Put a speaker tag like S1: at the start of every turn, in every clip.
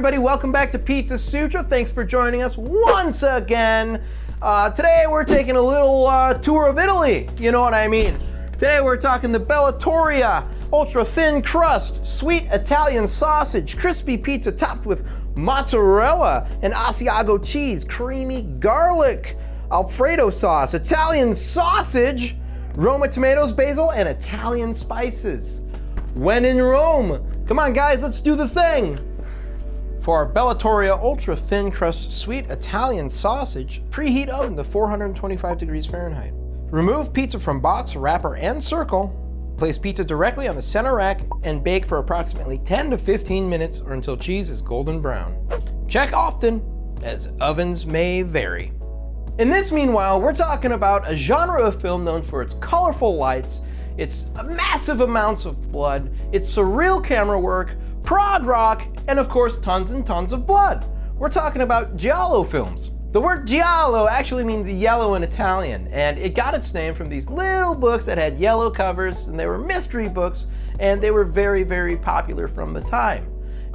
S1: everybody, welcome back to Pizza Sutra. Thanks for joining us once again. Today we're taking a little tour of Italy, you know what I mean. Today we're talking the Bellatoria, ultra thin crust, sweet Italian sausage, crispy pizza topped with mozzarella and Asiago cheese, creamy garlic, Alfredo sauce, Italian sausage, Roma tomatoes, basil, and Italian spices. When in Rome, come on guys, let's do the thing. For our Bellatoria ultra thin crust sweet Italian sausage, preheat oven to 425 degrees Fahrenheit. Remove pizza from box, wrapper, and circle. Place pizza directly on the center rack and bake for approximately 10 to 15 minutes or until cheese is golden brown. Check often, as ovens may vary. In this meanwhile, we're talking about a genre of film known for its colorful lights, its massive amounts of blood, its surreal camera work, prog rock, and of course tons and tons of blood. We're talking about giallo films. The word giallo actually means yellow in Italian, and it got its name from these little books that had yellow covers, and they were mystery books, and they were very, very popular from the time.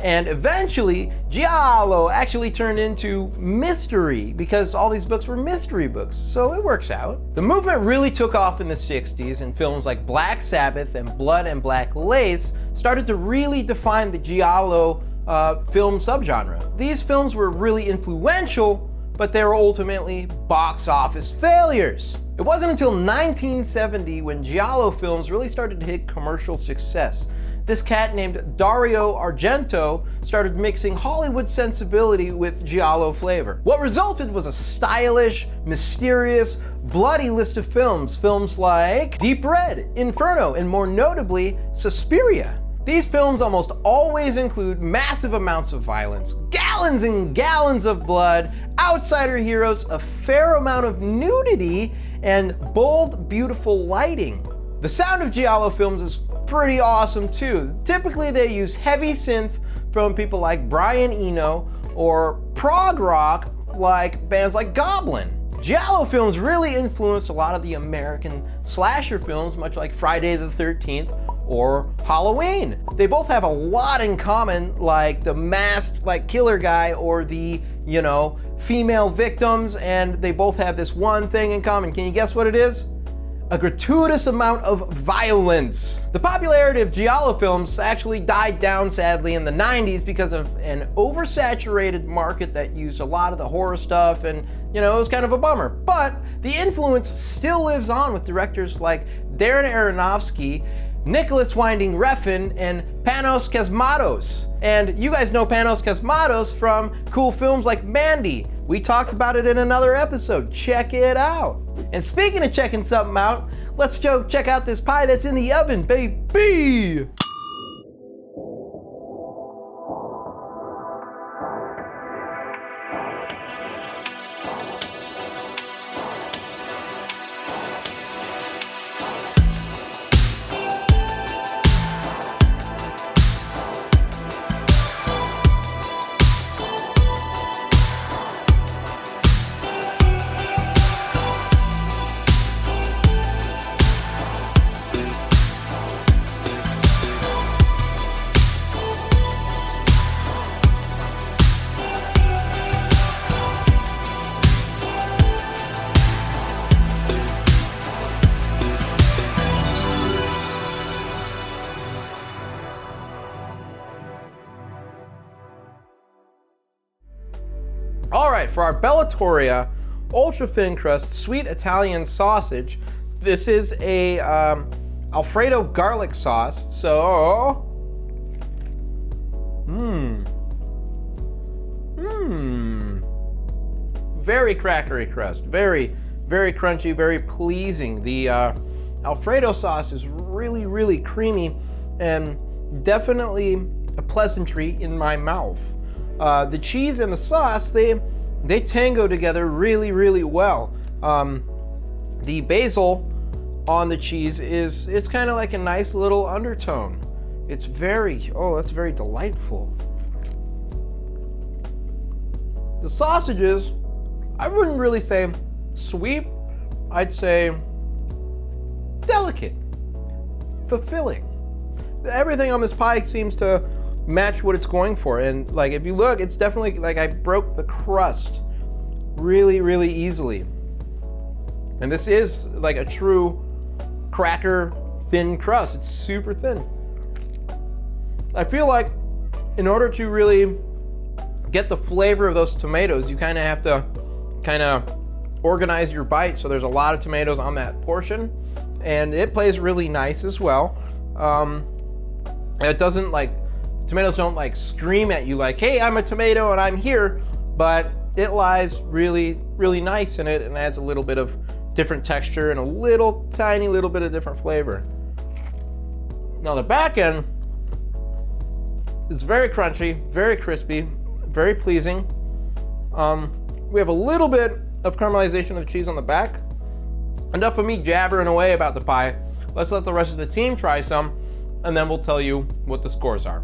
S1: And eventually, giallo actually turned into mystery because all these books were mystery books, so it works out. The movement really took off in the 60s, and films like Black Sabbath and Blood and Black Lace started to really define the giallo film subgenre. These films were really influential, but they were ultimately box office failures. It wasn't until 1970 when giallo films really started to hit commercial success. This cat named Dario Argento started mixing Hollywood sensibility with giallo flavor. What resulted was a stylish, mysterious, bloody list of films. Films like Deep Red, Inferno, and more notably, Suspiria. These films almost always include massive amounts of violence, gallons and gallons of blood, outsider heroes, a fair amount of nudity, and bold, beautiful lighting. The sound of giallo films is pretty awesome too. Typically they use heavy synth from people like Brian Eno or prog rock like bands like Goblin. Giallo films really influenced a lot of the American slasher films, much like Friday the 13th or Halloween. They both have a lot in common, like the masked killer guy or the, female victims, and they both have this one thing in common. Can you guess what it is? A gratuitous amount of violence. The popularity of giallo films actually died down sadly in the 90s because of an oversaturated market that used a lot of the horror stuff, and it was kind of a bummer. But the influence still lives on with directors like Darren Aronofsky, Nicholas Winding Refn, and Panos Cosmatos. And you guys know Panos Cosmatos from cool films like Mandy. We talked about it in another episode. Check it out. And speaking of checking something out, let's go check out this pie that's in the oven, baby! All right, for our Bellatoria ultra thin crust sweet Italian sausage, this is a Alfredo garlic sauce. So, very crackery crust, very, very crunchy, very pleasing. The Alfredo sauce is really, really creamy and definitely a pleasantry in my mouth. The cheese and the sauce, they tango together really, really well. The basil on the cheese it's kind of like a nice little undertone. It's that's very delightful. The sausages, I wouldn't really say sweet, I'd say delicate, fulfilling. Everything on this pie seems to match what it's going for. And like, if you look, it's definitely like I broke the crust really, really easily. And this is like a true cracker thin crust. It's super thin. I feel like in order to really get the flavor of those tomatoes, you kind of have to kind of organize your bite. So there's a lot of tomatoes on that portion, and it plays really nice as well. It doesn't like, tomatoes don't like scream at you like, hey, I'm a tomato and I'm here, but it lies really, really nice in it and adds a little bit of different texture and a little tiny little bit of different flavor. Now the back end, it's very crunchy, very crispy, very pleasing. We have a little bit of caramelization of the cheese on the back. Enough of me jabbering away about the pie. Let's let the rest of the team try some, and then we'll tell you what the scores are.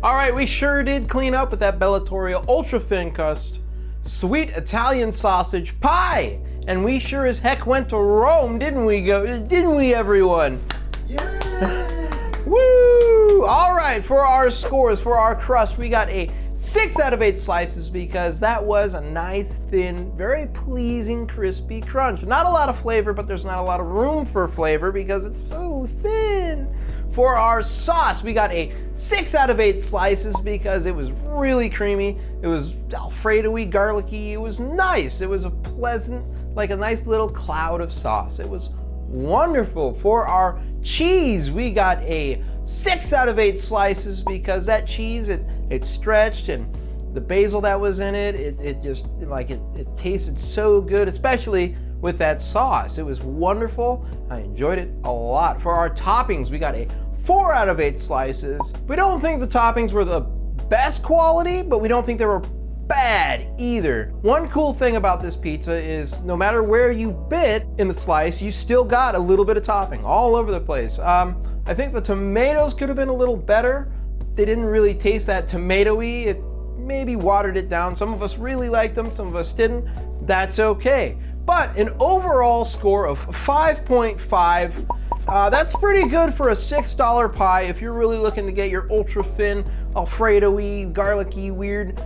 S1: All right, we sure did clean up with that Bellatoria ultra thin crust sweet Italian sausage pie. And we sure as heck went to Rome, didn't we everyone?
S2: Yeah!
S1: Woo! All right, for our scores, for our crust, we got a 6 out of 8 slices because that was a nice, thin, very pleasing, crispy crunch. Not a lot of flavor, but there's not a lot of room for flavor because it's so thin. For our sauce, we got a 6 out of 8 slices because it was really creamy. It was Alfredo-y, garlicky. It was nice. It was a pleasant, like a nice little cloud of sauce. It was wonderful. For our cheese, we got a 6 out of 8 slices because that cheese, it stretched, and the basil that was in it, it just like it tasted so good, especially with that sauce. It was wonderful. I enjoyed it a lot. For our toppings, we got a 4 out of 8 slices. We don't think the toppings were the best quality, but we don't think they were bad either. One cool thing about this pizza is no matter where you bit in the slice, you still got a little bit of topping all over the place. I think the tomatoes could have been a little better. They didn't really taste that tomatoey. It maybe watered it down. Some of us really liked them, some of us didn't. That's okay. But an overall score of 5.5, that's pretty good for a $6 pie if you're really looking to get your ultra thin, Alfredo-y, garlicky, weird,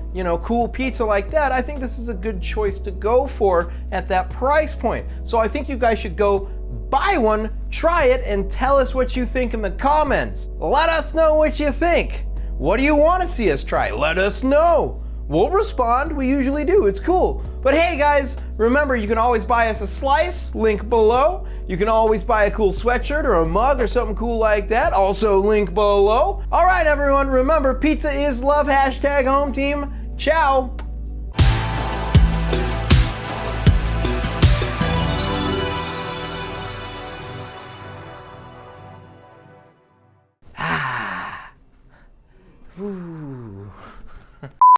S1: cool pizza like that. I think this is a good choice to go for at that price point. So I think you guys should go buy one, try it, and tell us what you think in the comments. Let us know what you think. What do you want to see us try? Let us know. We'll respond. We usually do. It's cool. But hey guys, remember you can always buy us a slice, link below. You can always buy a cool sweatshirt or a mug or something cool like that, also link below. All right everyone, remember pizza is love, #home team. Ciao. Ooh.